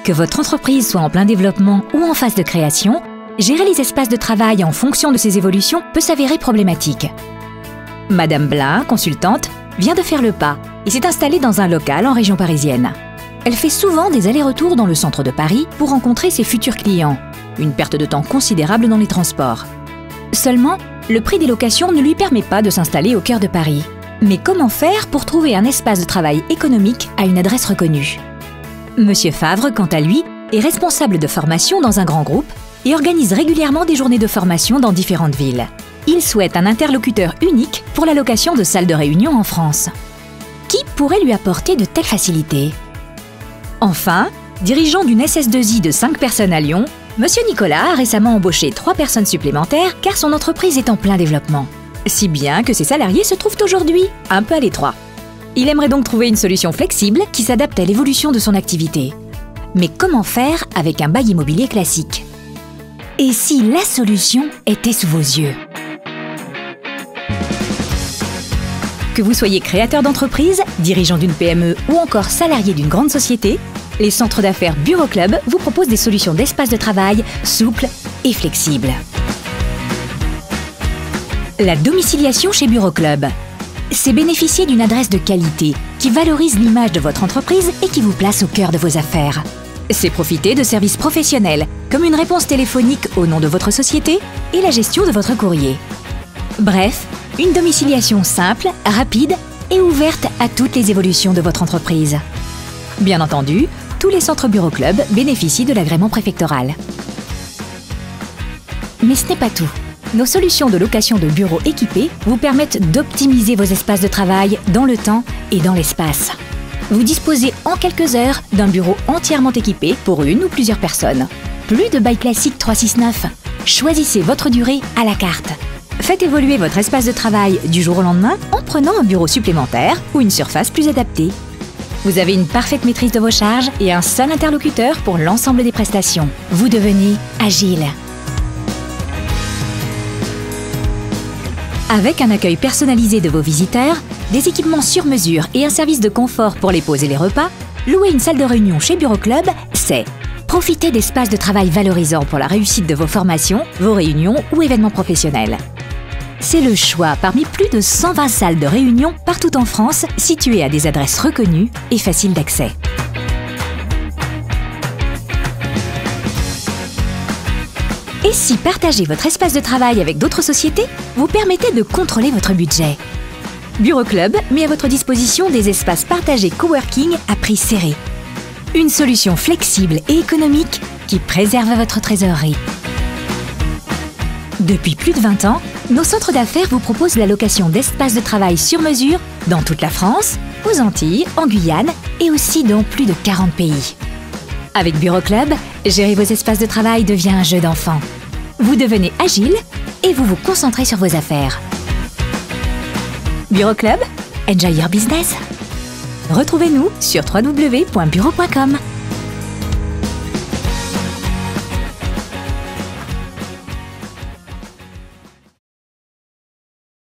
Que votre entreprise soit en plein développement ou en phase de création, gérer les espaces de travail en fonction de ces évolutions peut s'avérer problématique. Madame Blin, consultante, vient de faire le pas et s'est installée dans un local en région parisienne. Elle fait souvent des allers-retours dans le centre de Paris pour rencontrer ses futurs clients. Une perte de temps considérable dans les transports. Seulement, le prix des locations ne lui permet pas de s'installer au cœur de Paris. Mais comment faire pour trouver un espace de travail économique à une adresse reconnue? Monsieur Favre, quant à lui, est responsable de formation dans un grand groupe et organise régulièrement des journées de formation dans différentes villes. Il souhaite un interlocuteur unique pour la location de salles de réunion en France. Qui pourrait lui apporter de telles facilités? Enfin, dirigeant d'une SS2I de 5 personnes à Lyon, Monsieur Nicolas a récemment embauché 3 personnes supplémentaires car son entreprise est en plein développement. Si bien que ses salariés se trouvent aujourd'hui un peu à l'étroit. Il aimerait donc trouver une solution flexible qui s'adapte à l'évolution de son activité. Mais comment faire avec un bail immobilier classique? Et si la solution était sous vos yeux? Que vous soyez créateur d'entreprise, dirigeant d'une PME ou encore salarié d'une grande société, les centres d'affaires Bureau Club vous proposent des solutions d'espace de travail souples et flexibles. La domiciliation chez Bureau Club, c'est bénéficier d'une adresse de qualité qui valorise l'image de votre entreprise et qui vous place au cœur de vos affaires. C'est profiter de services professionnels, comme une réponse téléphonique au nom de votre société et la gestion de votre courrier. Bref, une domiciliation simple, rapide et ouverte à toutes les évolutions de votre entreprise. Bien entendu, tous les centres Bureau Club bénéficient de l'agrément préfectoral. Mais ce n'est pas tout. Nos solutions de location de bureaux équipés vous permettent d'optimiser vos espaces de travail dans le temps et dans l'espace. Vous disposez en quelques heures d'un bureau entièrement équipé pour une ou plusieurs personnes. Plus de bail classique 369. Choisissez votre durée à la carte. Faites évoluer votre espace de travail du jour au lendemain en prenant un bureau supplémentaire ou une surface plus adaptée. Vous avez une parfaite maîtrise de vos charges et un seul interlocuteur pour l'ensemble des prestations. Vous devenez agile. Avec un accueil personnalisé de vos visiteurs, des équipements sur mesure et un service de confort pour les pauses et les repas, louer une salle de réunion chez Bureau Club, c'est profiter d'espaces de travail valorisants pour la réussite de vos formations, vos réunions ou événements professionnels. C'est le choix parmi plus de 120 salles de réunion partout en France, situées à des adresses reconnues et faciles d'accès. Et si partager votre espace de travail avec d'autres sociétés vous permettez de contrôler votre budget? Bureau Club met à votre disposition des espaces partagés coworking à prix serré. Une solution flexible et économique qui préserve votre trésorerie. Depuis plus de 20 ans, nos centres d'affaires vous proposent la location d'espaces de travail sur mesure dans toute la France, aux Antilles, en Guyane et aussi dans plus de 40 pays. Avec Bureau Club, gérer vos espaces de travail devient un jeu d'enfant. Vous devenez agile et vous vous concentrez sur vos affaires. Bureau Club, enjoy your business. Retrouvez-nous sur www.bureau.com.